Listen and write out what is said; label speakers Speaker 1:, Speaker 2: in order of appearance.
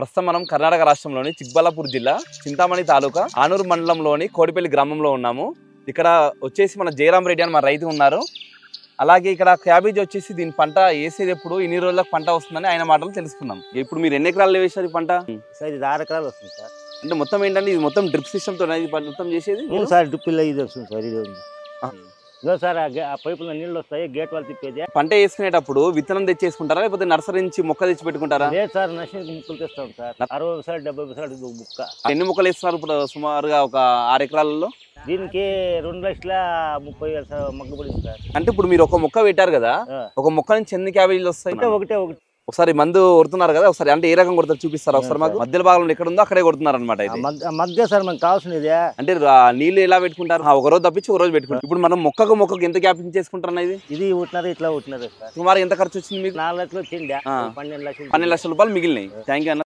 Speaker 1: ప్రస్తుతం మనం కర్ణాటక రాష్ట్రంలోని చిక్బల్లాపూర్ జిల్లా చింతామణి తాలూకా ఆనూరు మండలంలోని కోడిపల్లి గ్రామంలో ఉన్నాము. ఇక్కడ వచ్చేసి మన జయరామ్ రెడ్డి అని మన రైతు ఉన్నారు. అలాగే ఇక్కడ క్యాబేజ్ వచ్చేసి దీని పంట వేసేది ఎప్పుడు ఇన్ని రోజులకు పంట వస్తుందని ఆయన మాటలు తెలుసుకున్నాం. ఇప్పుడు మీరు ఎన్ని ఎకరాలు వేసారు ఈ పంట?
Speaker 2: సార్ ఇది 6 ఎకరాలు వస్తుంది సార్.
Speaker 1: అంటే మొత్తం ఏంటంటే ఇది మొత్తం డ్రిప్ సిస్టమ్ తో మొత్తం చేసేది
Speaker 2: సార్ డ్రిప్లో ఇది వస్తుంది సార్. ఇది ఉంది ఇదో సార్ ఆ పైపులో నీళ్ళు వస్తాయి, గేట్ వాళ్ళు తిప్పేది.
Speaker 1: పంట వేసుకునేటప్పుడు విత్తనం తెచ్చేసుకుంటారా లేకపోతే నర్సరీ నుంచి మొక్క తెచ్చి పెట్టుకుంటారా?
Speaker 2: లేదు సార్, నర్సరీకి ముక్కలు తెస్తాం సార్. 60 సార్ 70 సార్ ముక్క.
Speaker 1: ఎన్ని మొక్కలు వేస్తున్నారు ఇప్పుడు సుమారుగా ఒక 6 ఎకరాలలో?
Speaker 2: దీనికి 2,30,000 సార్ మొక్క పడింది సార్.
Speaker 1: అంటే ఇప్పుడు మీరు ఒక మొక్క పెట్టారు కదా, ఒక మొక్క నుంచి ఎన్ని క్యాబేజీలు వస్తాయి?
Speaker 2: అంటే ఒకటే.
Speaker 1: ఒకసారి మందు కొడుతున్నారు కదా, ఒకసారి అంటే ఏ రకం కొడతారు చూపిస్తారు ఒకసారి మాకు. మధ్య భాగంలో ఎక్కడ ఉందో అక్కడే కొడుతున్నారు అనమాట.
Speaker 2: మధ్య సార్ మనకు కావాల్సినది.
Speaker 1: అంటే నీళ్ళు ఎలా పెట్టుకుంటారు? ఒక రోజు తప్పించి ఒక రోజు పెట్టుకుంటారు. ఇప్పుడు మనం మొక్కకు ఎంత గ్యాపింగ్ చేసుకుంటారు
Speaker 2: ఇది ఉంటున్నారు, ఇట్లా ఉంటున్నారు సార్.
Speaker 1: సుమారు ఎంత ఖర్చు వచ్చింది మీకు?
Speaker 2: 4 లక్షలు వచ్చింది. 12 లక్షలు
Speaker 1: రూపాయలు మిగిలినాయి. థ్యాంక్ యూ అన్న.